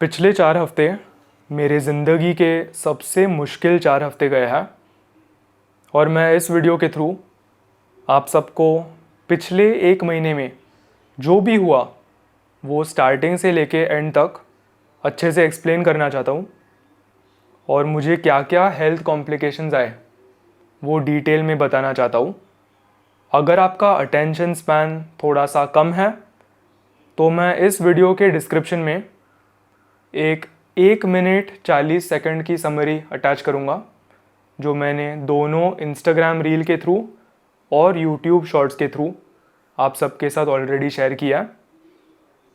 पिछले 4 हफ्ते मेरे ज़िंदगी के सबसे मुश्किल 4 हफ्ते गए हैं और मैं इस वीडियो के थ्रू आप सबको पिछले 1 महीने में जो भी हुआ वो स्टार्टिंग से लेके एंड तक अच्छे से एक्सप्लेन करना चाहता हूँ और मुझे क्या क्या हेल्थ कॉम्प्लिकेशंस आए वो डिटेल में बताना चाहता हूँ। अगर आपका अटेंशन स्पैन थोड़ा सा कम है तो मैं इस वीडियो के डिस्क्रिप्शन में एक 1 मिनट 40 सेकंड की समरी अटैच करूँगा जो मैंने दोनों इंस्टाग्राम रील के थ्रू और यूट्यूब शॉर्ट्स के थ्रू आप सबके साथ ऑलरेडी शेयर किया है।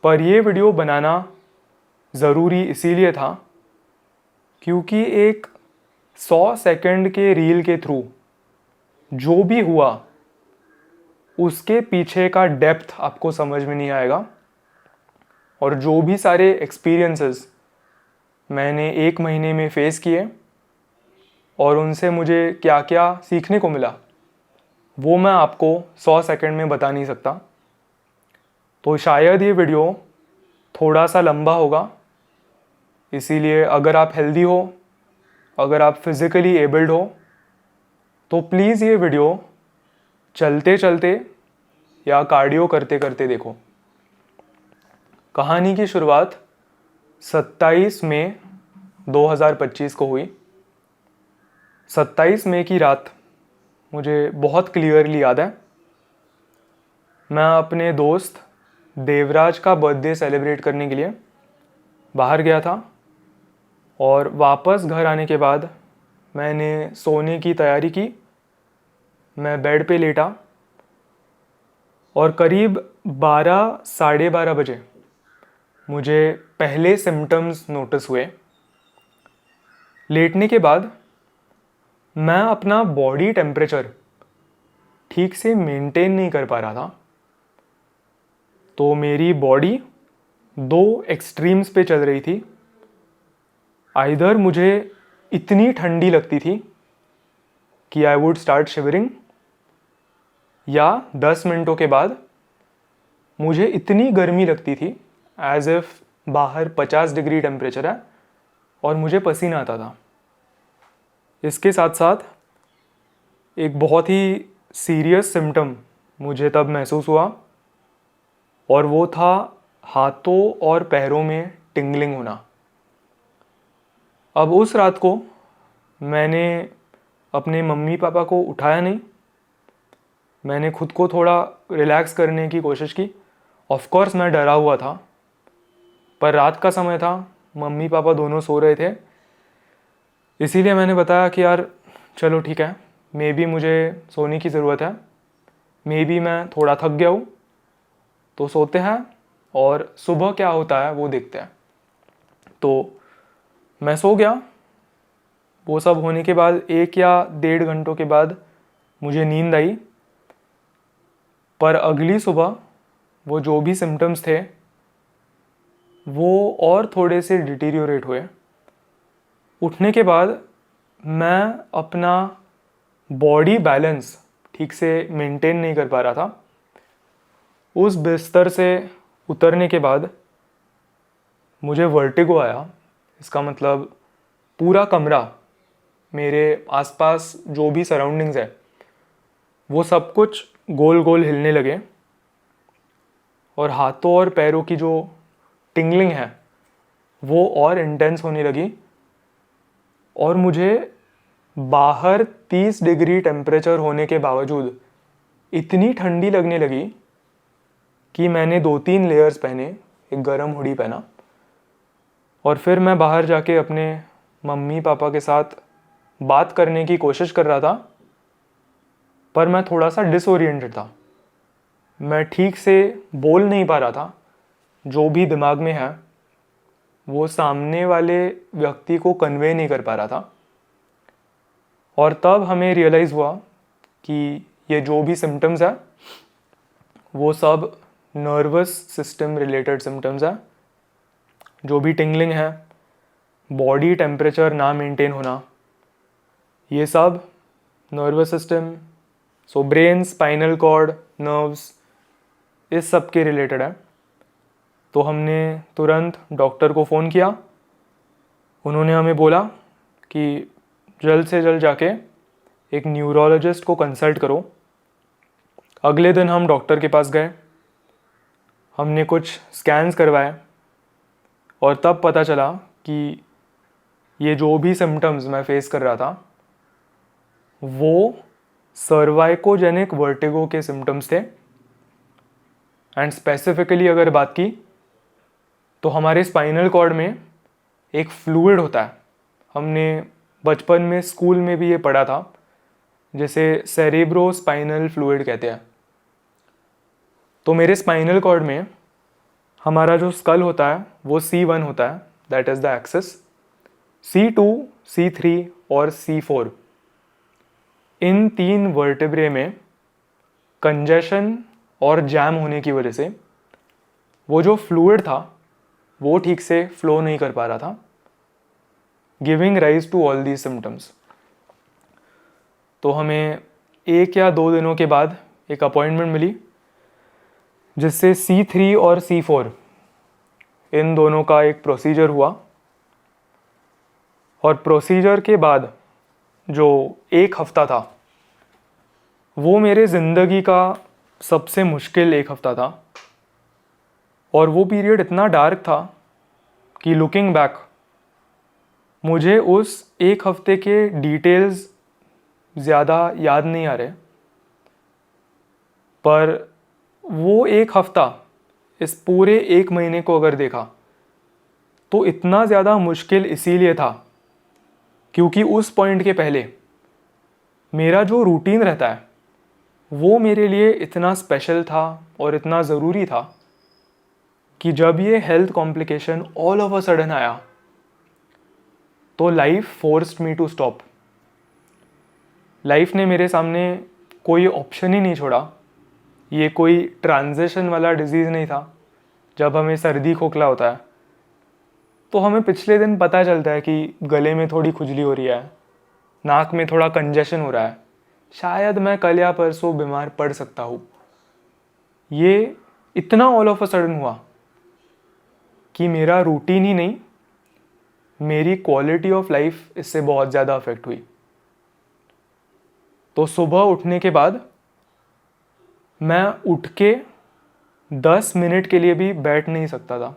पर ये वीडियो बनाना ज़रूरी इसीलिए था क्योंकि एक 100 सेकंड के रील के थ्रू जो भी हुआ उसके पीछे का डेप्थ आपको समझ में नहीं आएगा और जो भी सारे एक्सपीरियंसेस मैंने 1 महीने में फ़ेस किए और उनसे मुझे क्या क्या सीखने को मिला वो मैं आपको 100 सेकंड में बता नहीं सकता। तो शायद ये वीडियो थोड़ा सा लंबा होगा, इसीलिए अगर आप हेल्दी हो, अगर आप फिज़िकली एबल्ड हो तो प्लीज़ ये वीडियो चलते चलते या कार्डियो करते करते देखो। कहानी की शुरुआत 27 मई 2025 को हुई। 27 मई की रात मुझे बहुत क्लियरली याद है। मैं अपने दोस्त देवराज का बर्थडे सेलिब्रेट करने के लिए बाहर गया था और वापस घर आने के बाद मैंने सोने की तैयारी की। मैं बेड पे लेटा और करीब 12 साढ़े 12 बजे मुझे पहले सिम्टम्स नोटिस हुए। लेटने के बाद मैं अपना बॉडी टेम्परेचर ठीक से मेंटेन नहीं कर पा रहा था। तो मेरी बॉडी दो एक्सट्रीम्स पे चल रही थी। आइदर मुझे इतनी ठंडी लगती थी कि आई वुड स्टार्ट शिवरिंग, या 10 मिनटों के बाद मुझे इतनी गर्मी लगती थी एज इफ़ बाहर 50 डिग्री टेम्परेचर है और मुझे पसीना आता था। इसके साथ साथ एक बहुत ही सीरियस सिम्टम मुझे तब महसूस हुआ और वो था हाथों और पैरों में टिंगलिंग होना। अब उस रात को मैंने अपने मम्मी पापा को उठाया नहीं। मैंने खुद को थोड़ा रिलैक्स करने की कोशिश की। ऑफ कोर्स मैं डरा हुआ था, पर रात का समय था, मम्मी पापा दोनों सो रहे थे। इसीलिए मैंने बताया कि यार चलो ठीक है, मे बी मुझे सोने की ज़रूरत है, मे बी मैं थोड़ा थक गया हूँ, तो सोते हैं और सुबह क्या होता है वो देखते हैं। तो मैं सो गया। वो सब होने के बाद 1 या 1.5 घंटों के बाद मुझे नींद आई। पर अगली सुबह वो जो भी सिम्टम्स थे वो और थोड़े से डिटीरियोरेट हुए। उठने के बाद मैं अपना बॉडी बैलेंस ठीक से मेंटेन नहीं कर पा रहा था। उस बिस्तर से उतरने के बाद मुझे वर्टिगो आया। इसका मतलब पूरा कमरा, मेरे आसपास जो भी सराउंडिंग्स है वो सब कुछ गोल गोल हिलने लगे और हाथों और पैरों की जो टिंगलिंग है वो और इंटेंस होने लगी और मुझे बाहर 30 डिग्री टेम्परेचर होने के बावजूद इतनी ठंडी लगने लगी कि मैंने 2-3 लेयर्स पहने, एक गर्म हुडी पहना और फिर मैं बाहर जाके अपने मम्मी पापा के साथ बात करने की कोशिश कर रहा था। पर मैं थोड़ा सा डिसओरिएंटेड था। मैं ठीक से बोल नहीं पा रहा था। जो भी दिमाग में है वो सामने वाले व्यक्ति को कन्वे नहीं कर पा रहा था। और तब हमें रियलाइज़ हुआ कि ये जो भी सिम्टम्स है वो सब नर्वस सिस्टम रिलेटेड सिम्टम्स है। जो भी टिंगलिंग है, बॉडी टेम्परेचर ना मेंटेन होना, ये सब nervous system, so brain, spinal cord, nerves, इस सब के रिलेटेड है। तो हमने तुरंत डॉक्टर को फ़ोन किया। उन्होंने हमें बोला कि जल्द से जल्द जाके एक न्यूरोलॉजिस्ट को कंसल्ट करो। अगले दिन हम डॉक्टर के पास गए, हमने कुछ स्कैन्स करवाए और तब पता चला कि ये जो भी सिम्टम्स मैं फेस कर रहा था वो सर्वाइकोजेनिक वर्टिगो के सिम्टम्स थे। एंड स्पेसिफिकली अगर बात की तो हमारे स्पाइनल कॉर्ड में एक फ्लूइड होता है, हमने बचपन में स्कूल में भी ये पढ़ा था, जिसे सेरेब्रो स्पाइनल फ्लूइड कहते हैं। तो मेरे स्पाइनल कॉर्ड में हमारा जो स्कल होता है वो C1 होता है, that is the axis. C2, C3 और C4, इन 3 वर्टेब्रे में कंजेशन और जैम होने की वजह से वो जो फ्लूइड था वो ठीक से फ्लो नहीं कर पा रहा था, giving rise to all these symptoms. तो हमें 1 या 2 दिनों के बाद एक अपॉइंटमेंट मिली, जिससे C3 और C4 इन दोनों का एक प्रोसीजर हुआ। और प्रोसीजर के बाद जो 1 हफ़्ता था वो मेरे ज़िंदगी का सबसे मुश्किल 1 हफ़्ता था। और वो पीरियड इतना डार्क था कि लुकिंग बैक मुझे उस 1 हफ़्ते के डिटेल्स ज़्यादा याद नहीं आ रहे, पर वो 1 हफ़्ता इस पूरे 1 महीने को अगर देखा तो इतना ज़्यादा मुश्किल इसीलिए था क्योंकि उस पॉइंट के पहले मेरा जो रूटीन रहता है वो मेरे लिए इतना स्पेशल था और इतना ज़रूरी था कि जब ये health complication all of a sudden आया तो life forced me to stop. Life ने मेरे सामने कोई ऑप्शन ही नहीं छोड़ा। ये कोई ट्रांजिशन वाला डिजीज़ नहीं था। जब हमें सर्दी खोखला होता है तो हमें पिछले दिन पता चलता है कि गले में थोड़ी खुजली हो रही है, नाक में थोड़ा कंजेशन हो रहा है, शायद मैं कल या परसों बीमार पड़ सकता हूँ। ये इतना ऑल ऑफ अ सडन हुआ कि मेरा रूटीन ही नहीं, मेरी क्वालिटी ऑफ लाइफ इससे बहुत ज़्यादा अफेक्ट हुई। तो सुबह उठने के बाद मैं उठ के 10 मिनट के लिए भी बैठ नहीं सकता था।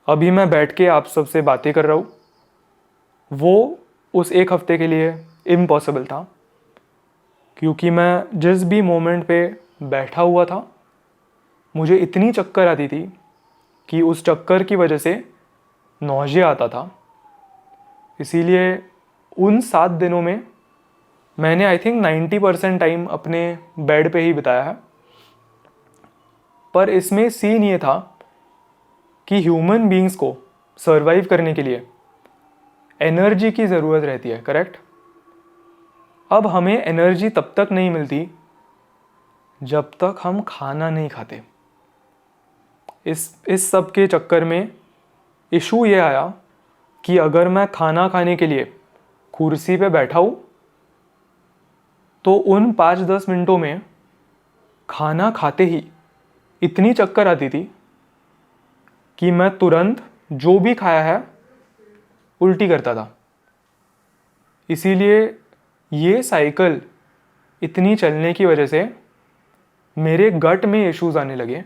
अभी मैं बैठ के आप सबसे बातें कर रहा हूँ, वो उस 1 हफ़्ते के लिए इम्पॉसिबल था क्योंकि मैं जिस भी मोमेंट पे बैठा हुआ था मुझे इतनी चक्कर आती थी कि उस चक्कर की वजह से नौजिया आता था। इसीलिए उन 7 दिनों में मैंने आई थिंक 90% टाइम अपने बेड पे ही बिताया है। पर इसमें सीन ये था कि ह्यूमन बीइंग्स को सर्वाइव करने के लिए एनर्जी की ज़रूरत रहती है, करेक्ट? अब हमें एनर्जी तब तक नहीं मिलती जब तक हम खाना नहीं खाते। इस सब के चक्कर में इशू ये आया कि अगर मैं खाना खाने के लिए कुर्सी पे बैठा हूँ तो उन 5-10 मिनटों में खाना खाते ही इतनी चक्कर आती थी कि मैं तुरंत जो भी खाया है उल्टी करता था। इसीलिए ये साइकिल इतनी चलने की वजह से मेरे गट में इश्यूज़ आने लगे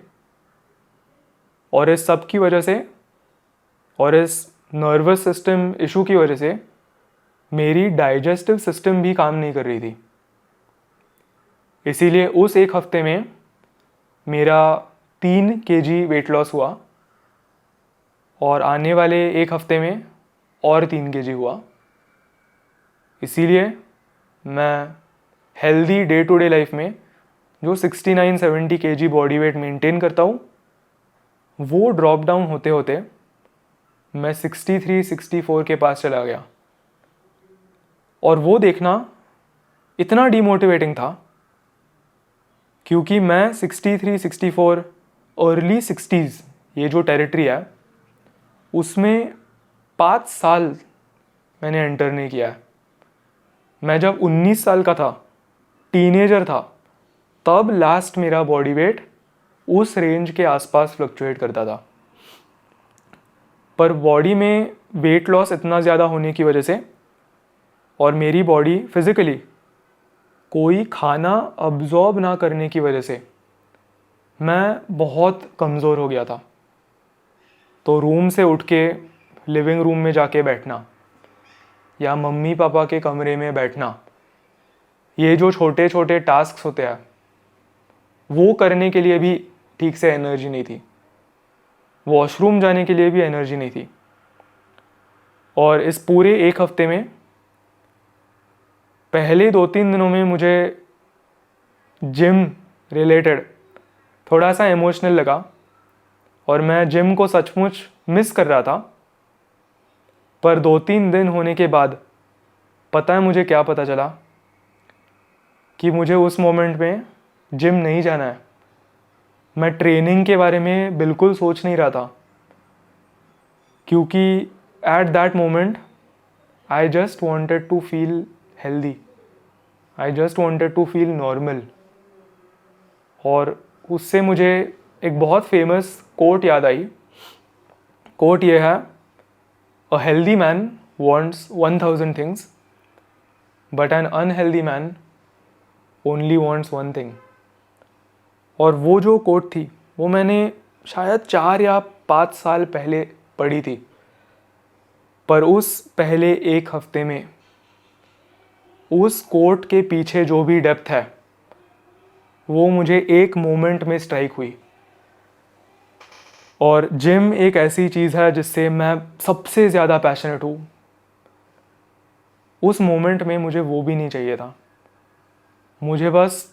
और इस सब की वजह से और इस नर्वस सिस्टम इशू की वजह से मेरी डाइजेस्टिव सिस्टम भी काम नहीं कर रही थी। इसीलिए उस 1 हफ़्ते में मेरा 3 kg वेट लॉस हुआ और आने वाले 1 हफ़्ते में और 3 kg हुआ। इसीलिए मैं healthy day to day life में जो 69-70 kg बॉडी वेट मेंटेन करता हूँ वो ड्रॉप डाउन होते होते मैं 63-64 के पास चला गया। और वो देखना इतना डीमोटिवेटिंग था क्योंकि मैं 63-64 अर्ली 60s ये जो टेरिटरी है उसमें 5 साल मैंने एंटर नहीं किया है। मैं जब 19 साल का था, टीनेजर था, तब लास्ट मेरा बॉडी वेट उस रेंज के आसपास फ्लक्चुएट करता था। पर बॉडी में वेट लॉस इतना ज़्यादा होने की वजह से और मेरी बॉडी फिज़िकली कोई खाना अब्जॉर्ब ना करने की वजह से मैं बहुत कमज़ोर हो गया था। तो रूम से उठ के लिविंग रूम में जाके बैठना या मम्मी पापा के कमरे में बैठना, ये जो छोटे छोटे टास्क होते हैं वो करने के लिए भी ठीक से एनर्जी नहीं थी। वॉशरूम जाने के लिए भी एनर्जी नहीं थी। और इस पूरे एक हफ्ते में पहले 2-3 दिनों में मुझे जिम रिलेटेड थोड़ा सा इमोशनल लगा और मैं जिम को सचमुच मिस कर रहा था। पर 2-3 दिन होने के बाद पता है मुझे क्या पता चला कि मुझे उस मोमेंट में जिम नहीं जाना है। मैं ट्रेनिंग के बारे में बिल्कुल सोच नहीं रहा था, क्योंकि at that moment I just wanted to feel healthy, I just wanted to feel normal. और उससे मुझे एक बहुत फेमस कोट याद आई। कोट ये है, a healthy man wants 1000 things but N unhealthy man only wants one thing. और वो जो कोट थी वो मैंने शायद 4 या 5 साल पहले पढ़ी थी। पर उस पहले एक हफ्ते में उस कोट के पीछे जो भी डेप्थ है वो मुझे एक मोमेंट में स्ट्राइक हुई। और जिम एक ऐसी चीज़ है जिससे मैं सबसे ज़्यादा पैशनेट हूँ। उस मोमेंट में मुझे वो भी नहीं चाहिए था, मुझे बस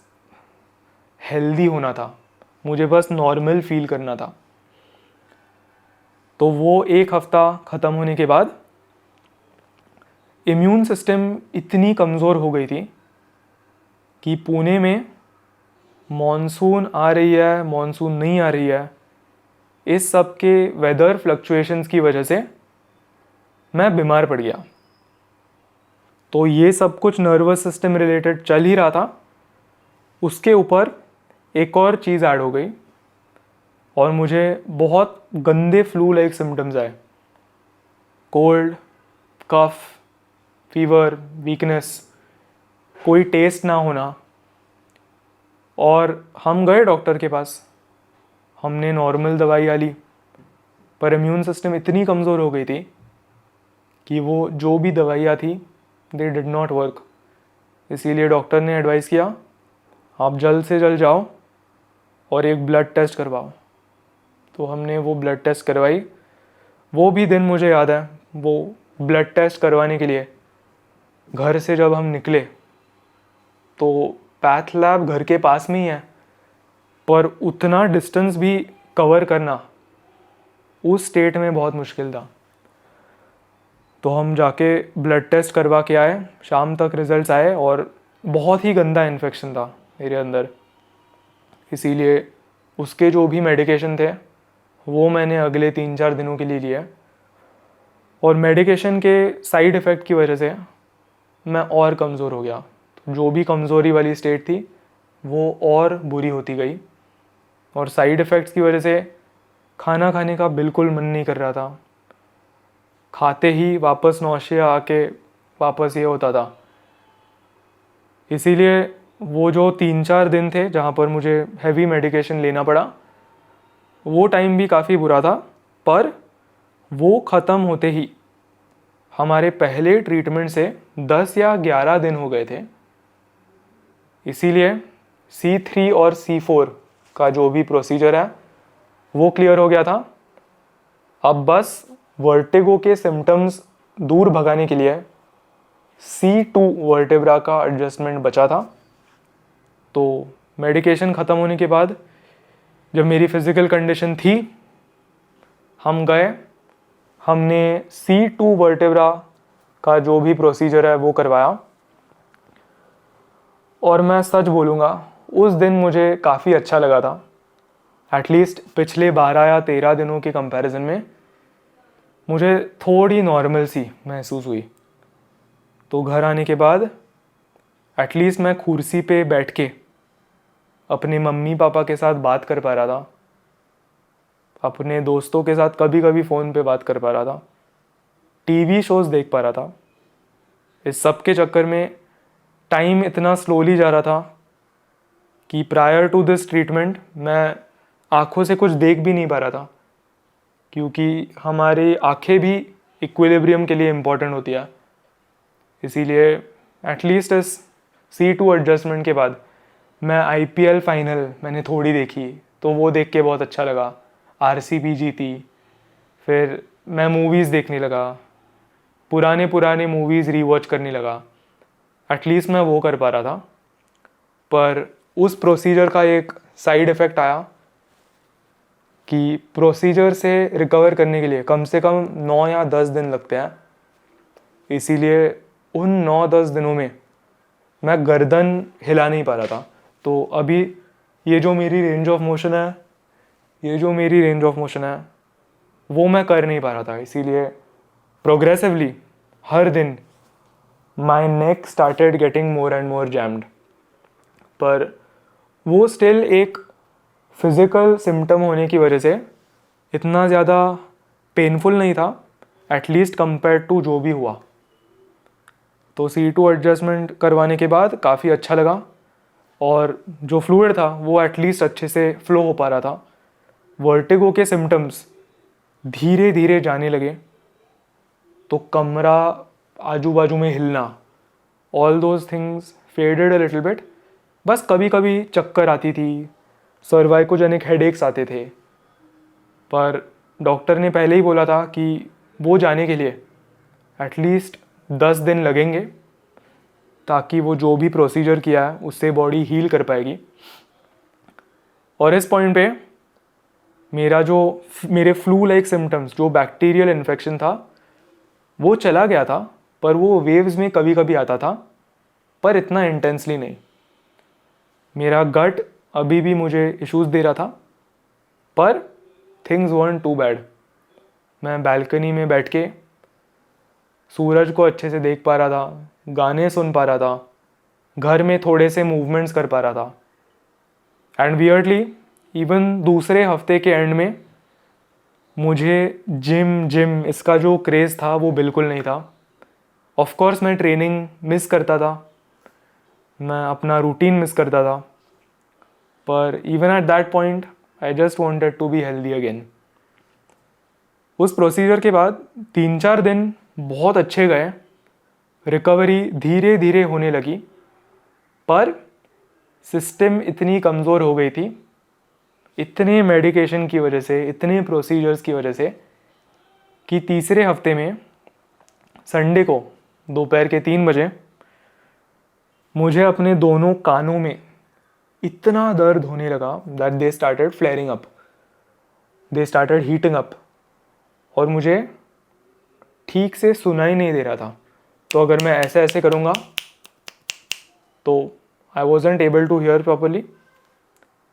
हेल्दी होना था, मुझे बस नॉर्मल फील करना था। तो वो एक हफ्ता ख़त्म होने के बाद इम्यून सिस्टम इतनी कमज़ोर हो गई थी कि पुणे में मॉनसून आ रही है, मॉनसून नहीं आ रही है, इस सब के वेदर फ्लक्चुएशंस की वजह से मैं बीमार पड़ गया। तो ये सब कुछ नर्वस सिस्टम रिलेटेड चल ही रहा था, उसके ऊपर एक और चीज़ ऐड हो गई और मुझे बहुत गंदे फ्लू लाइक सिम्टम्स आए। कोल्ड, कफ, फीवर, वीकनेस, कोई टेस्ट ना होना। और हम गए डॉक्टर के पास, हमने नॉर्मल दवाइयाँ ली, पर इम्यून सिस्टम इतनी कमज़ोर हो गई थी कि वो जो भी दवाइयाँ थी दे डिड नॉट वर्क। इसीलिए डॉक्टर ने एडवाइस किया आप जल्द से जल्द जाओ और एक ब्लड टेस्ट करवाओ। तो हमने वो ब्लड टेस्ट करवाई। वो भी दिन मुझे याद है, वो ब्लड टेस्ट करवाने के लिए घर से जब हम निकले तो पैथ लैब घर के पास में ही है, पर उतना डिस्टेंस भी कवर करना उस स्टेट में बहुत मुश्किल था। तो हम जाके ब्लड टेस्ट करवा के आए, शाम तक रिजल्ट्स आए और बहुत ही गंदा इन्फेक्शन था मेरे अंदर। इसीलिए उसके जो भी मेडिकेशन थे वो मैंने अगले 3-4 दिनों के लिए लिया। और मेडिकेशन के साइड इफ़ेक्ट की वजह से मैं और कमज़ोर हो गया। तो जो भी कमज़ोरी वाली स्टेट थी वो और बुरी होती गई। और साइड इफ़ेक्ट्स की वजह से खाना खाने का बिल्कुल मन नहीं कर रहा था, खाते ही वापस नौशिया आके वापस ये होता था। इसीलिए वो जो 3-4 दिन थे जहाँ पर मुझे हैवी मेडिकेशन लेना पड़ा, वो टाइम भी काफ़ी बुरा था। पर वो ख़त्म होते ही हमारे पहले ट्रीटमेंट से 10 या 11 दिन हो गए थे। इसीलिए C3 और C4 का जो भी प्रोसीजर है वो क्लियर हो गया था। अब बस वर्टिगो के सिम्टम्स दूर भगाने के लिए C2 वर्टेब्रा का एडजस्टमेंट बचा था। तो मेडिकेशन ख़त्म होने के बाद जब मेरी फ़िज़िकल कंडीशन थी, हम गए, हमने C2 वर्टेब्रा का जो भी प्रोसीजर है वो करवाया। और मैं सच बोलूँगा उस दिन मुझे काफ़ी अच्छा लगा था। एटलीस्ट पिछले 12 या 13 दिनों के कंपैरिजन में मुझे थोड़ी नॉर्मल सी महसूस हुई। तो घर आने के बाद एटलीस्ट मैं कुर्सी पे बैठ के अपने मम्मी पापा के साथ बात कर पा रहा था, अपने दोस्तों के साथ कभी कभी फ़ोन पे बात कर पा रहा था, टीवी शोज़ देख पा रहा था। इस सब के चक्कर में टाइम इतना स्लोली जा रहा था कि प्रायर टू दिस ट्रीटमेंट मैं आँखों से कुछ देख भी नहीं पा रहा था, क्योंकि हमारी आँखें भी इक्विलिब्रियम के लिए इम्पोर्टेंट होती है। इसीलिए एटलीस्ट इस C2 एडजस्टमेंट के बाद मैं IPL फाइनल मैंने थोड़ी देखी, तो वो देख के बहुत अच्छा लगा। RCB जीती, फिर मैं मूवीज़ देखने लगा, पुराने मूवीज़ रीवॉच करने लगा। एटलीस्ट मैं वो कर पा रहा था। पर उस प्रोसीजर का एक साइड इफ़ेक्ट आया कि प्रोसीजर से रिकवर करने के लिए कम से कम 9 या 10 दिन लगते हैं। इसीलिए उन 9-10 दिनों में मैं गर्दन हिला नहीं पा रहा था। तो अभी ये जो मेरी रेंज ऑफ मोशन है वो मैं कर नहीं पा रहा था। इसीलिए प्रोग्रेसिवली हर दिन my neck started getting more and more jammed. पर वो स्टिल एक फिज़िकल सिम्टम होने की वजह से इतना ज़्यादा पेनफुल नहीं था, एटलीस्ट कंपेयर टू जो भी हुआ। तो C2 एडजस्टमेंट करवाने के बाद काफ़ी अच्छा लगा, और जो फ्लूइड था वो एटलीस्ट अच्छे से फ्लो हो पा रहा था। वर्टिगो के सिम्टम्स धीरे धीरे जाने लगे, तो कमरा आजू बाजू में हिलना, all those things faded a little bit. बस कभी कभी चक्कर आती थी, सर्वाइकोजेनिक हेडेक्स आते थे, पर डॉक्टर ने पहले ही बोला था कि वो जाने के लिए एटलीस्ट 10 दिन लगेंगे, ताकि वो जो भी प्रोसीजर किया है उससे बॉडी हील कर पाएगी। और इस पॉइंट पे मेरे फ्लू लाइक सिम्टम्स, जो बैक्टीरियल इन्फेक्शन था वो चला गया था, पर वो वेव्स में कभी कभी आता था, पर इतना इंटेंसली नहीं। मेरा गट अभी भी मुझे इश्यूज़ दे रहा था, पर थिंग्स weren't टू बैड। मैं बैल्कनी में बैठ के सूरज को अच्छे से देख पा रहा था, गाने सुन पा रहा था, घर में थोड़े से मूवमेंट्स कर पा रहा था। एंड वियर्डली इवन दूसरे हफ्ते के एंड में मुझे जिम इसका जो क्रेज़ था वो बिल्कुल नहीं था। ऑफ कोर्स मैं ट्रेनिंग मिस करता था, मैं अपना रूटीन मिस करता था, पर even at that point I just wanted to be healthy again. उस प्रोसीजर के बाद 3-4 दिन बहुत अच्छे गए, रिकवरी धीरे धीरे होने लगी, पर सिस्टम इतनी कमज़ोर हो गई थी, इतने मेडिकेशन की वजह से, इतने प्रोसीजर्स की वजह से, कि तीसरे हफ्ते में संडे को दोपहर के 3 बजे मुझे अपने दोनों कानों में इतना दर्द होने लगा that they started flaring up, they started heating up, और मुझे ठीक से सुनाई नहीं दे रहा था। तो अगर मैं ऐसे ऐसे करूँगा तो I wasn't able to hear properly.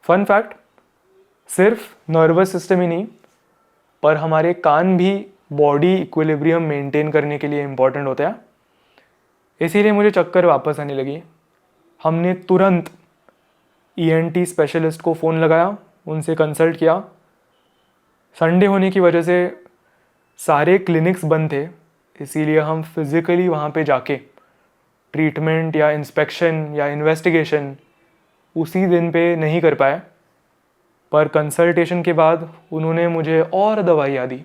Fun fact, सिर्फ नर्वस सिस्टम ही नहीं, पर हमारे कान भी बॉडी इक्विलिब्रियम मेंटेन करने के लिए इम्पॉर्टेंट होता है। इसीलिए मुझे चक्कर वापस आने लगी। हमने तुरंत ENT स्पेशलिस्ट को फ़ोन लगाया, उनसे कंसल्ट किया। संडे होने की वजह से सारे क्लिनिक्स बंद थे, इसीलिए हम फिज़िकली वहाँ पे जाके ट्रीटमेंट या इंस्पेक्शन या इन्वेस्टिगेशन उसी दिन पे नहीं कर पाए। पर कंसल्टेशन के बाद उन्होंने मुझे और दवाइयाँ दी,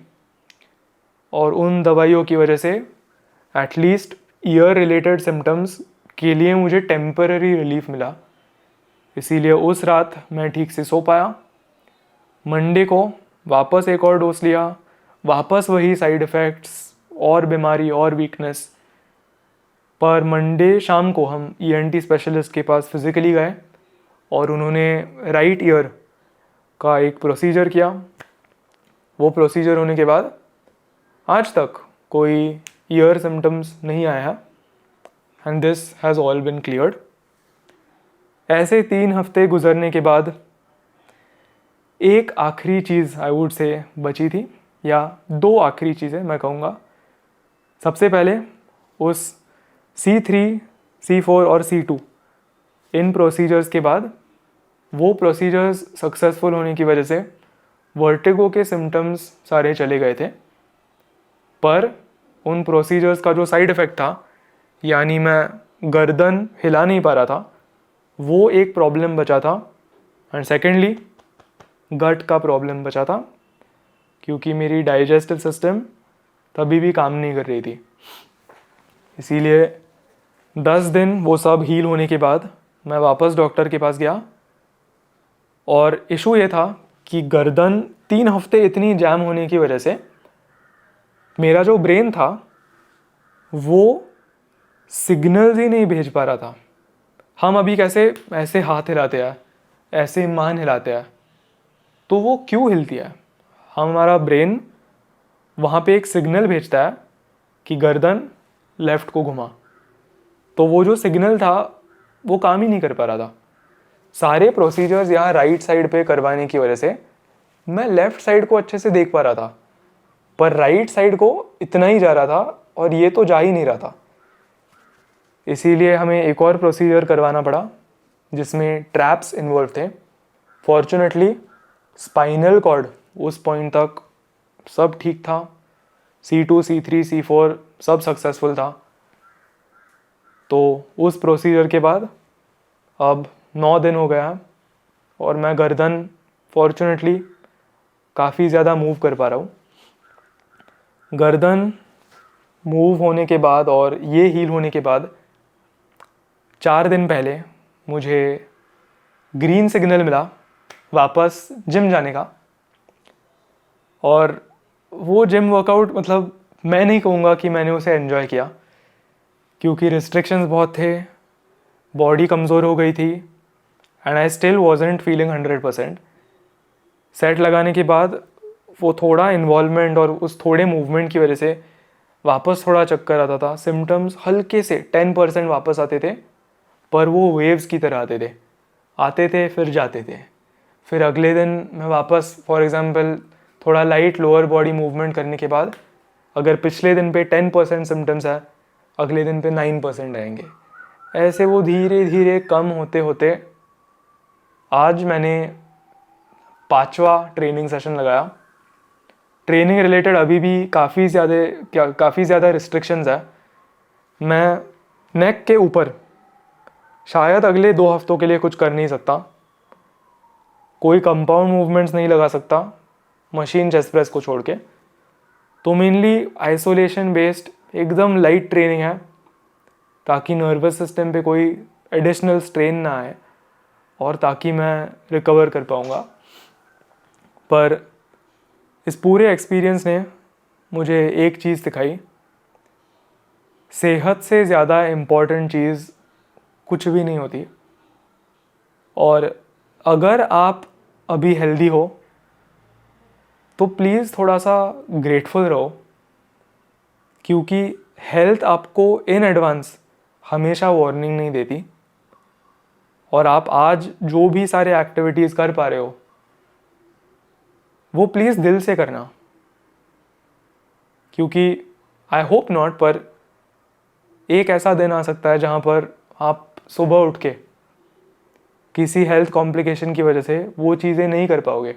और उन दवाइयों की वजह से एटलीस्ट ईयर रिलेटेड सिम्टम्स के लिए मुझे टेम्पररी रिलीफ मिला। इसीलिए उस रात मैं ठीक से सो पाया। मंडे को वापस एक और डोज लिया, वापस वही साइड इफ़ेक्ट्स और बीमारी और वीकनेस। पर मंडे शाम को हम ENT स्पेशलिस्ट के पास फिज़िकली गए, और उन्होंने राइट ईयर का एक प्रोसीजर किया। वो प्रोसीजर होने के बाद आज तक कोई ईयर सिम्टम्स नहीं आया है, and this has all been cleared. ऐसे 3 हफ्ते गुजरने के बाद एक आखिरी चीज़ आई वुड से बची थी, या 2 आखिरी चीज़ें मैं कहूँगा। सबसे पहले उस C3, C4 और C2 इन प्रोसीजर्स के बाद वो प्रोसीजर्स सक्सेसफुल होने की वजह से वर्टिगो के सिम्टम्स सारे चले गए थे, पर उन प्रोसीजर्स का जो साइड इफ़ेक्ट था, यानी मैं गर्दन हिला नहीं पा रहा था, वो एक प्रॉब्लम बचा था। एंड सेकेंडली गट का प्रॉब्लम बचा था, क्योंकि मेरी डाइजेस्टिव सिस्टम तभी भी काम नहीं कर रही थी। इसीलिए 10 दिन वो सब हील होने के बाद मैं वापस डॉक्टर के पास गया, और इशू ये था कि गर्दन 3 हफ्ते इतनी जैम होने की वजह से मेरा जो ब्रेन था वो सिग्नल्स ही नहीं भेज पा रहा था। हम अभी कैसे ऐसे हाथ हिलाते हैं, ऐसे मान हिलाते हैं, तो वो क्यों हिलती है? हमारा ब्रेन वहाँ पे एक सिग्नल भेजता है कि गर्दन लेफ़्ट को घुमा, तो वो जो सिग्नल था वो काम ही नहीं कर पा रहा था। सारे प्रोसीजर्स यहाँ राइट साइड पे करवाने की वजह से मैं लेफ़्ट साइड को अच्छे से देख पा रहा था, पर राइट साइड को इतना ही जा रहा था और ये तो जा ही नहीं रहा था। इसीलिए हमें एक और प्रोसीजर करवाना पड़ा जिसमें ट्रैप्स इन्वॉल्व थे। फॉर्चुनेटली स्पाइनल कॉर्ड उस पॉइंट तक सब ठीक था, C2 C3 C4 सब सक्सेसफुल था। तो उस प्रोसीजर के बाद अब 9 दिन हो गया है और मैं गर्दन फॉर्चुनेटली काफ़ी ज़्यादा मूव कर पा रहा हूँ। गर्दन मूव होने के बाद और ये हील होने के बाद 4 दिन पहले मुझे ग्रीन सिग्नल मिला वापस जिम जाने का। और वो जिम वर्कआउट मतलब मैं नहीं कहूँगा कि मैंने उसे एंजॉय किया, क्योंकि रिस्ट्रिक्शंस बहुत थे, बॉडी कमज़ोर हो गई थी, and I still wasn't feeling 100%। Set लगाने के बाद वो थोड़ा इन्वॉल्वमेंट और उस थोड़े मूवमेंट की वजह से वापस थोड़ा चक्कर आता था। सिम्टम्स हल्के से 10% वापस आते थे, पर वो वेव्स की तरह आते थे फिर जाते थे। फिर अगले दिन मैं वापस फॉर एग्ज़ाम्पल थोड़ा लाइट लोअर बॉडी मूवमेंट करने के बाद अगर पिछले दिन पे 10% सिम्टम्स है, अगले दिन पे 9% आएंगे। ऐसे वो धीरे धीरे कम होते होते आज मैंने 5वां ट्रेनिंग सेशन लगाया। ट्रेनिंग रिलेटेड अभी भी काफ़ी ज़्यादा रिस्ट्रिक्शंस है। मैं नेक के ऊपर शायद अगले 2 हफ्तों के लिए कुछ कर नहीं सकता, कोई कंपाउंड मूवमेंट्स नहीं लगा सकता मशीन चेस्ट प्रेस को छोड़ के। तो मेनली आइसोलेशन बेस्ड एकदम लाइट ट्रेनिंग है, ताकि नर्वस सिस्टम पे कोई एडिशनल स्ट्रेन ना आए और ताकि मैं रिकवर कर पाऊँगा। पर इस पूरे एक्सपीरियंस ने मुझे एक चीज़ सिखाई, सेहत से ज़्यादा इम्पॉर्टेंट चीज़ कुछ भी नहीं होती। और अगर आप अभी हेल्दी हो तो प्लीज़ थोड़ा सा ग्रेटफुल रहो, क्योंकि हेल्थ आपको इन एडवांस हमेशा वार्निंग नहीं देती। और आप आज जो भी सारे एक्टिविटीज़ कर पा रहे हो वो प्लीज़ दिल से करना, क्योंकि आई होप नॉट, पर एक ऐसा दिन आ सकता है जहाँ पर आप सुबह उठ के किसी हेल्थ कॉम्प्लिकेशन की वजह से वो चीज़ें नहीं कर पाओगे।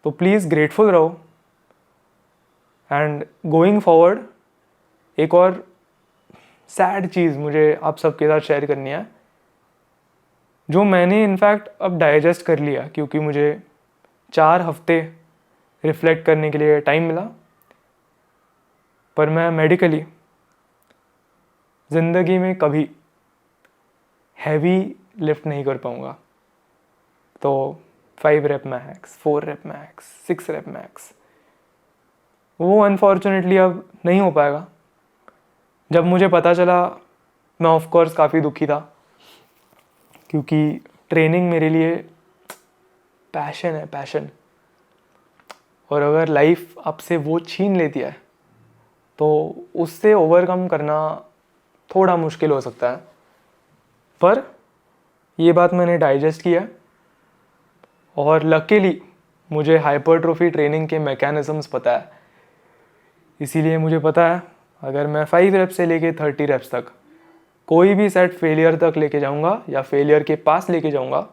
तो प्लीज़ ग्रेटफुल रहो। एंड गोइंग फॉरवर्ड एक और सैड चीज़ मुझे आप सबके साथ शेयर करनी है, जो मैंने इनफैक्ट अब डाइजेस्ट कर लिया, क्योंकि मुझे 4 हफ्ते रिफ्लेक्ट करने के लिए टाइम मिला। पर मैं मेडिकली ज़िंदगी में कभी हैवी लिफ्ट नहीं कर पाऊँगा। तो 5 rape max, 4 rape max, 6 rape max, वो अनफॉर्चुनेटली अब नहीं हो पाएगा। जब मुझे पता चला मैं ऑफ कोर्स काफ़ी दुखी था, क्योंकि ट्रेनिंग मेरे लिए पैशन है, पैशन। और अगर लाइफ आपसे वो छीन लेती है तो उससे ओवरकम करना थोड़ा मुश्किल हो सकता है। पर ये बात मैंने डाइजेस्ट किया, और लकीली मुझे हाइपरट्रोफी ट्रेनिंग के मैकेनिज़म्स पता है। इसीलिए मुझे पता है अगर मैं 5 रेप्स से लेके 30 रेप्स तक कोई भी सेट फेलियर तक लेके जाऊंगा या फेलियर के पास लेके जाऊंगा,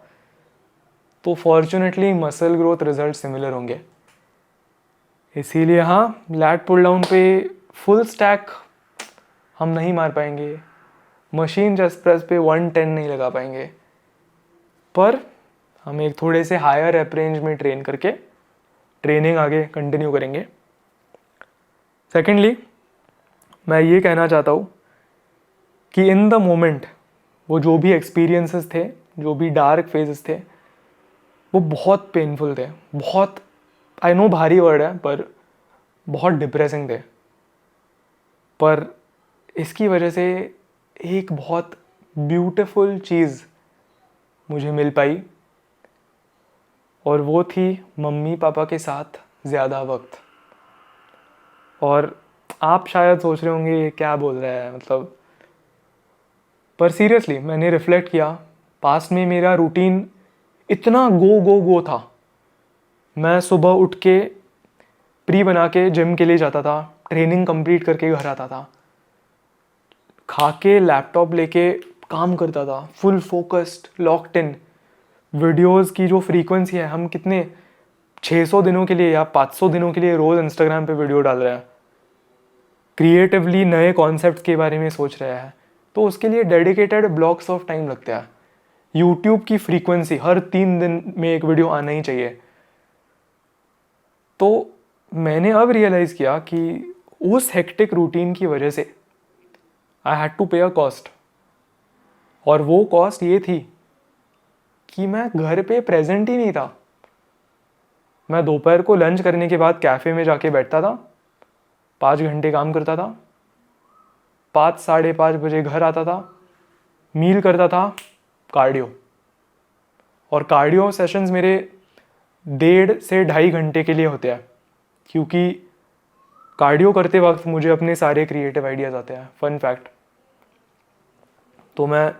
तो fortunately muscle growth result similar होंगे। इसीलिए हाँ, लैट पुल डाउन पे फुल स्टैक हम नहीं मार पाएंगे, मशीन चेस्ट प्रेस पे 110 नहीं लगा पाएंगे, पर हम एक थोड़े से हायर रेप रेंज में ट्रेन करके ट्रेनिंग आगे कंटिन्यू करेंगे। सेकेंडली, मैं ये कहना चाहता हूँ कि इन द मोमेंट वो जो भी एक्सपीरियंसेस थे, जो भी डार्क फेजेस थे, वो बहुत पेनफुल थे, बहुत, आई नो भारी वर्ड है, पर बहुत डिप्रेसिंग थे। पर इसकी वजह से एक बहुत ब्यूटीफुल चीज़ मुझे मिल पाई, और वो थी मम्मी पापा के साथ ज़्यादा वक्त। और आप शायद सोच रहे होंगे ये क्या बोल रहा है, मतलब, पर सीरियसली मैंने रिफ्लेक्ट किया, पास्ट में मेरा रूटीन इतना गो गो गो था। मैं सुबह उठ के प्री बना के जिम के लिए जाता था, ट्रेनिंग कंप्लीट करके घर आता था, खा के लैपटॉप लेके काम करता था, full focused, locked in. Videos की जो फ्रीक्वेंसी है, हम कितने 600 दिनों के लिए या 500 दिनों के लिए रोज़ इंस्टाग्राम पे वीडियो डाल रहे हैं, क्रिएटिवली नए कॉन्सेप्ट के बारे में सोच रहे हैं, तो उसके लिए डेडिकेटेड ब्लॉक्स ऑफ टाइम लगते हैं। यूट्यूब की फ्रीक्वेंसी हर 3 दिन में एक वीडियो आना ही चाहिए। तो मैंने अब रियलाइज़ किया कि उस हेक्टिक रूटीन की वजह से आई हैड टू पे अ कॉस्ट, और वो कॉस्ट ये थी कि मैं घर पे प्रेजेंट ही नहीं था। मैं दोपहर को लंच करने के बाद कैफ़े में जाके बैठता था, 5 घंटे काम करता था, 5 साढ़े 5 बजे घर आता था, मील करता था, कार्डियो। और कार्डियो सेशंस मेरे 1.5 से 2.5 घंटे के लिए होते हैं, क्योंकि कार्डियो करते वक्त मुझे अपने सारे क्रिएटिव आइडियाज़ आते हैं। फन फैक्ट, तो मैं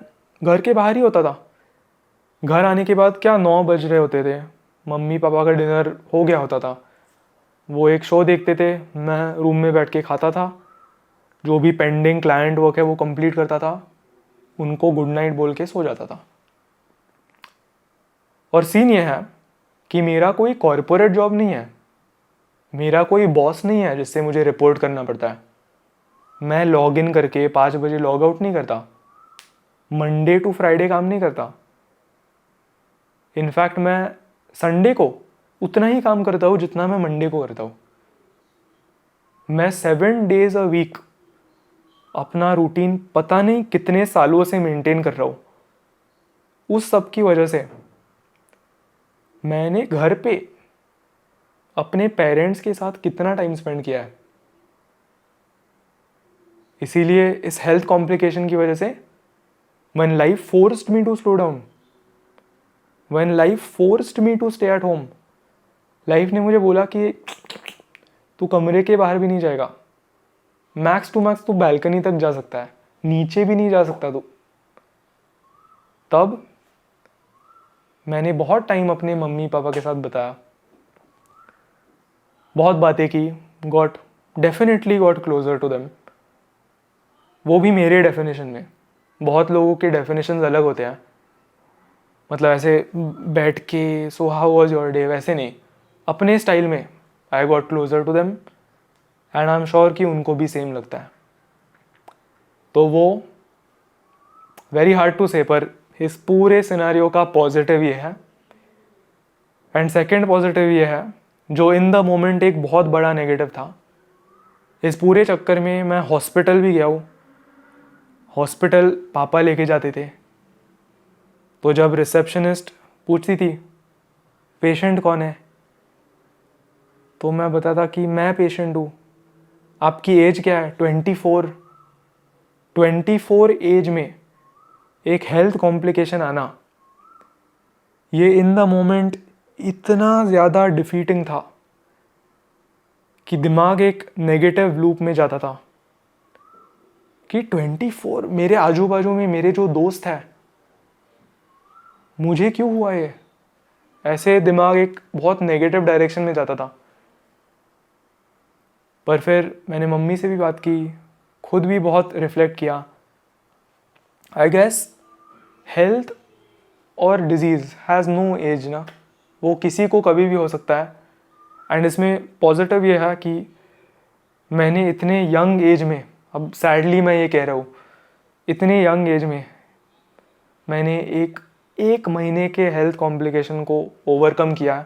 घर के बाहर ही होता था। घर आने के बाद क्या 9 बज रहे होते थे, मम्मी पापा का डिनर हो गया होता था, वो एक शो देखते थे, मैं रूम में बैठ के खाता था, जो भी पेंडिंग क्लाइंट वर्क है वो कंप्लीट करता था, उनको गुड नाइट बोल के सो जाता था। और सीन ये है कि मेरा कोई कॉरपोरेट जॉब नहीं है, मेरा कोई बॉस नहीं है जिससे मुझे रिपोर्ट करना पड़ता है। मैं लॉग इन करके 5 बजे लॉग आउट नहीं करता, मंडे टू फ्राइडे काम नहीं करता। इनफैक्ट मैं संडे को उतना ही काम करता हूँ जितना मैं मंडे को करता हूँ। मैं 7 डेज अ वीक अपना रूटीन पता नहीं कितने सालों से मेंटेन कर रहा हूँ। उस सब की वजह से मैंने घर पे अपने पेरेंट्स के साथ कितना टाइम स्पेंड किया है। इसीलिए इस हेल्थ कॉम्प्लिकेशन की वजह से when life forced me to slow down, when life forced me to stay at home, life ने मुझे बोला कि तू कमरे के बाहर भी नहीं जाएगा, मैक्स टू मैक्स तू बैल्कनी तक जा सकता है, नीचे भी नहीं जा सकता तू। तब मैंने बहुत टाइम अपने मम्मी पापा के साथ बताया, बहुत बातें की, definitely got closer to them. वो भी मेरे डेफिनेशन में, बहुत लोगों के डेफिनेशंस अलग होते हैं, मतलब ऐसे बैठ के so how was your day वैसे नहीं, अपने स्टाइल में I got closer to them, and I am sure कि उनको भी सेम लगता है। तो वो वेरी हार्ड टू से, पर इस पूरे सिनेरियो का पॉजिटिव ये है, एंड सेकंड पॉजिटिव ये है जो इन द मोमेंट एक बहुत बड़ा नेगेटिव था। इस पूरे चक्कर में मैं हॉस्पिटल भी गया हूँ, हॉस्पिटल पापा लेके जाते थे, तो जब रिसेप्शनिस्ट पूछती थी पेशेंट कौन है, तो मैं बताता कि मैं पेशेंट हूँ। आपकी एज क्या है? 24 एज में एक हेल्थ कॉम्प्लिकेशन आना, ये इन द मोमेंट इतना ज़्यादा डिफीटिंग था कि दिमाग एक नेगेटिव लूप में जाता था कि 24, मेरे आजू बाजू में मेरे जो दोस्त हैं, मुझे क्यों हुआ ये? ऐसे दिमाग एक बहुत नेगेटिव डायरेक्शन में जाता था। पर फिर मैंने मम्मी से भी बात की, खुद भी बहुत रिफ्लेक्ट किया। आई गेस हेल्थ और डिज़ीज़ हैज़ नो एज ना, वो किसी को कभी भी हो सकता है। एंड इसमें पॉजिटिव ये है कि मैंने इतने यंग एज में, अब सैडली मैं ये कह रहा हूँ, इतने यंग एज में मैंने एक महीने के हेल्थ कॉम्प्लिकेशन को ओवरकम किया।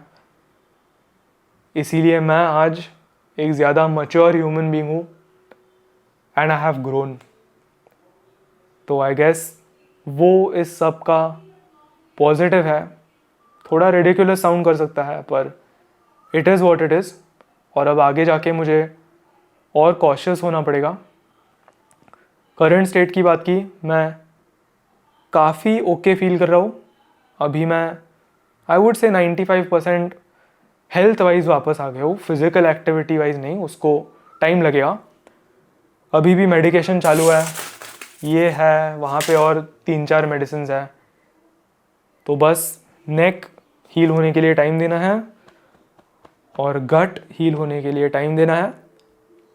इसीलिए मैं आज एक ज़्यादा मैच्योर ह्यूमन बीइंग हूँ एंड आई हैव ग्रोन। तो आई गेस वो इस सब का पॉजिटिव है। थोड़ा रिडिकुलस साउंड कर सकता है पर it is what it is. और अब आगे जाके मुझे और कॉशियस होना पड़ेगा। करंट स्टेट की बात की, मैं काफ़ी ओके फील कर रहा हूँ। अभी मैं I would say 95% health wise वापस आ गया हूँ, फिज़िकल एक्टिविटी वाइज नहीं, उसको टाइम लगेगा। अभी भी मेडिकेशन चालू है, ये है वहाँ पे और 3-4 मेडिसिन है। तो बस नेक हील होने के लिए टाइम देना है और गट हील होने के लिए टाइम देना है,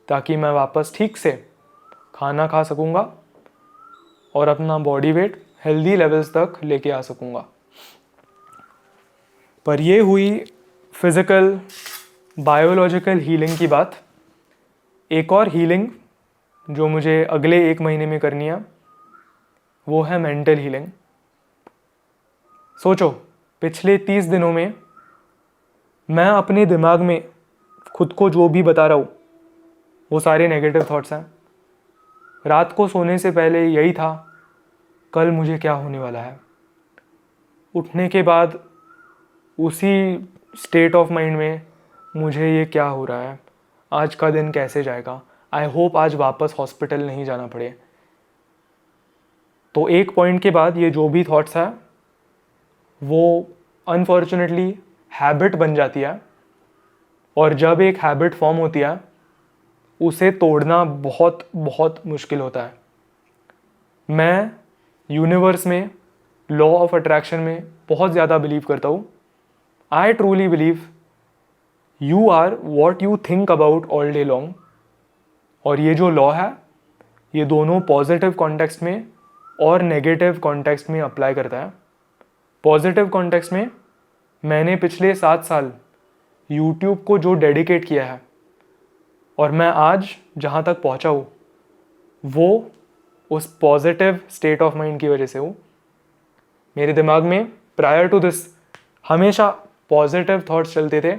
ताकि मैं वापस ठीक से खाना खा सकूँगा और अपना बॉडी वेट हेल्दी लेवल्स तक लेके आ सकूँगा। पर ये हुई फिज़िकल बायोलॉजिकल हीलिंग की बात। एक और हीलिंग जो मुझे अगले 1 महीने में करनी है वो है मेंटल हीलिंग। सोचो, पिछले 30 दिनों में मैं अपने दिमाग में खुद को जो भी बता रहा हूँ वो सारे नेगेटिव थॉट्स हैं। रात को सोने से पहले यही था, कल मुझे क्या होने वाला है। उठने के बाद उसी स्टेट ऑफ माइंड में मुझे ये क्या हो रहा है, आज का दिन कैसे जाएगा, आई होप आज वापस हॉस्पिटल नहीं जाना पड़े। तो एक पॉइंट के बाद ये जो भी थॉट्स हैं वो अनफॉर्चुनेटली हैबिट बन जाती है। और जब एक हैबिट फॉर्म होती है उसे तोड़ना बहुत बहुत मुश्किल होता है। मैं यूनिवर्स में, लॉ ऑफ अट्रैक्शन में बहुत ज़्यादा बिलीव करता हूँ। I truly believe you are what you think about all day long. और ये जो लॉ है ये दोनों पॉजिटिव कॉन्टेक्स्ट में और नेगेटिव कॉन्टेक्स्ट में अप्लाई करता है। पॉजिटिव कॉन्टेक्स्ट में मैंने पिछले 7 साल यूट्यूब को जो डेडिकेट किया है और मैं आज जहाँ तक पहुँचा हूँ वो उस पॉजिटिव स्टेट ऑफ माइंड की वजह से हूँ। मेरे दिमाग में प्रायर टू दिस हमेशा पॉजिटिव थॉट्स चलते थे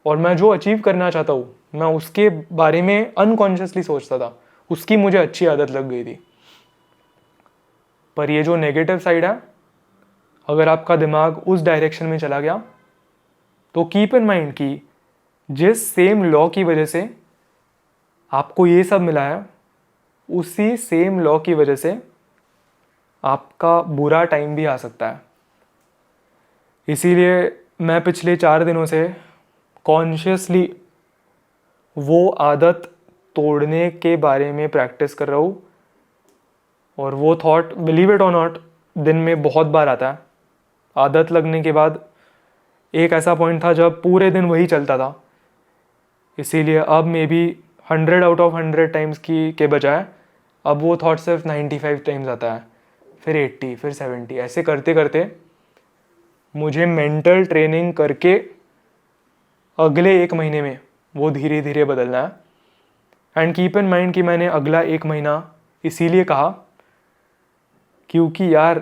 और मैं जो अचीव करना चाहता हूँ मैं उसके बारे में अनकॉन्शियसली सोचता था, उसकी मुझे अच्छी आदत लग गई थी। पर ये जो नेगेटिव साइड है, अगर आपका दिमाग उस डायरेक्शन में चला गया तो कीप इन माइंड कि जिस सेम लॉ की वजह से आपको ये सब मिला है उसी सेम लॉ की वजह से आपका बुरा टाइम भी आ सकता है। इसीलिए मैं पिछले 4 दिनों से कॉन्शियसली वो आदत तोड़ने के बारे में प्रैक्टिस कर रहा हूँ। और वो थॉट, बिलीव इट और नॉट, दिन में बहुत बार आता है। आदत लगने के बाद एक ऐसा पॉइंट था जब पूरे दिन वही चलता था। इसीलिए अब may be 100 out of 100 times की के बजाय अब वो थॉट सिर्फ 95 टाइम्स आता है, फिर 80, फिर 70। ऐसे करते करते मुझे मेंटल ट्रेनिंग करके अगले 1 महीने में वो धीरे धीरे बदलना है। एंड कीप इन माइंड कि मैंने अगला 1 महीना इसीलिए कहा क्योंकि यार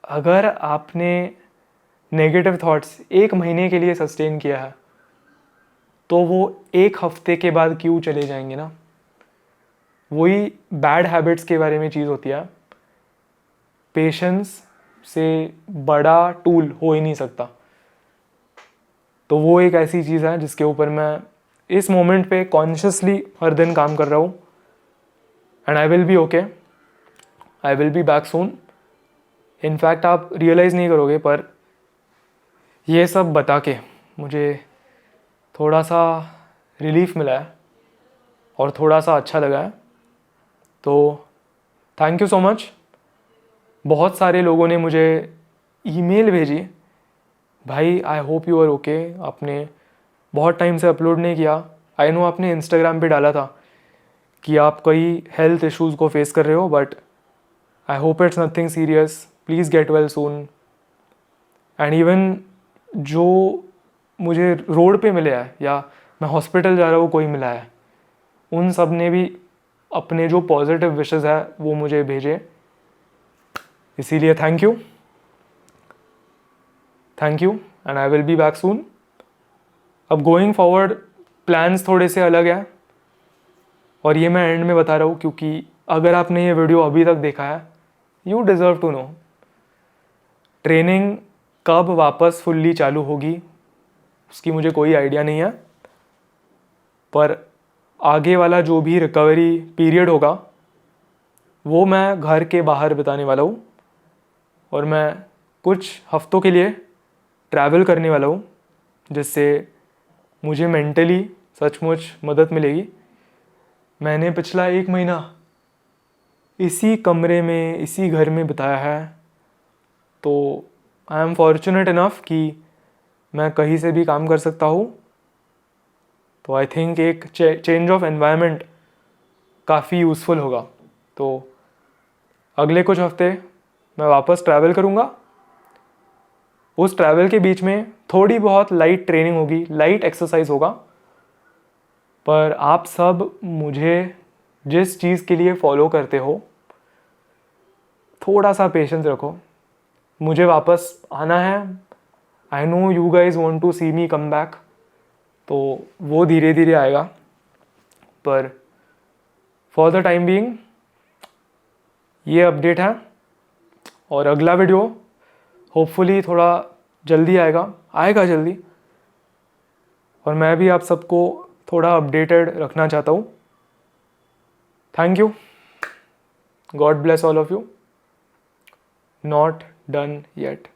अगर आपने नेगेटिव थॉट्स 1 महीने के लिए सस्टेन किया है तो वो 1 हफ्ते के बाद क्यों चले जाएंगे ना। वही बैड हैबिट्स के बारे में चीज़ होती है। पेशेंस से बड़ा टूल हो ही नहीं सकता। तो वो एक ऐसी चीज़ है जिसके ऊपर मैं इस मोमेंट पे कॉन्शियसली हर दिन काम कर रहा हूँ। And I will be okay, I will be back soon. In fact आप रियलाइज़ नहीं करोगे पर ये सब बता के मुझे थोड़ा सा रिलीफ मिला है और थोड़ा सा अच्छा लगा है। तो थैंक यू सो मच। बहुत सारे लोगों ने मुझे ईमेल भेजी, भाई I hope you are okay, आपने बहुत टाइम से अपलोड नहीं किया। आई नो आपने इंस्टाग्राम पे डाला था कि आप कई हेल्थ इश्यूज़ को फेस कर रहे हो, but I hope it's nothing serious, please get well soon. And even जो मुझे रोड पे मिले हैं या मैं हॉस्पिटल जा रहा हूँ कोई मिला है, उन सब ने भी अपने जो पॉजिटिव विशेस है वो मुझे भेजे। इसीलिए thank you and I will be back soon. अब गोइंग फॉरवर्ड प्लान्स थोड़े से अलग हैं, और ये मैं एंड में बता रहा हूँ क्योंकि अगर आपने ये वीडियो अभी तक देखा है, you deserve to know. Training कब वापस फुल्ली चालू होगी उसकी मुझे कोई आइडिया नहीं है, पर आगे वाला जो भी रिकवरी पीरियड होगा वो मैं घर के बाहर बिताने वाला हूँ, और मैं कुछ हफ्तों के लिए ट्रैवल करने वाला हूँ, जिससे मुझे मेंटली सचमुच मदद मिलेगी। मैंने पिछला 1 महीना इसी कमरे में इसी घर में बिताया है, तो आई एम फॉर्चुनेट इनफ कि मैं कहीं से भी काम कर सकता हूँ। तो आई थिंक एक चेंज ऑफ एनवायरनमेंट काफ़ी यूज़फुल होगा। तो अगले कुछ हफ्ते मैं वापस ट्रैवल करूँगा। उस ट्रैवल के बीच में थोड़ी बहुत लाइट ट्रेनिंग होगी, लाइट एक्सरसाइज होगा, पर आप सब मुझे जिस चीज़ के लिए फॉलो करते हो थोड़ा सा पेशेंस रखो। मुझे वापस आना है। I know you guys want to see me come back, तो वो धीरे धीरे आएगा, पर फॉर द टाइम बीइंग ये अपडेट है। और अगला वीडियो होपफुली थोड़ा जल्दी आएगा जल्दी, और मैं भी आप सबको थोड़ा अपडेटेड रखना चाहता हूँ। Thank you, God bless all of you. Not done yet.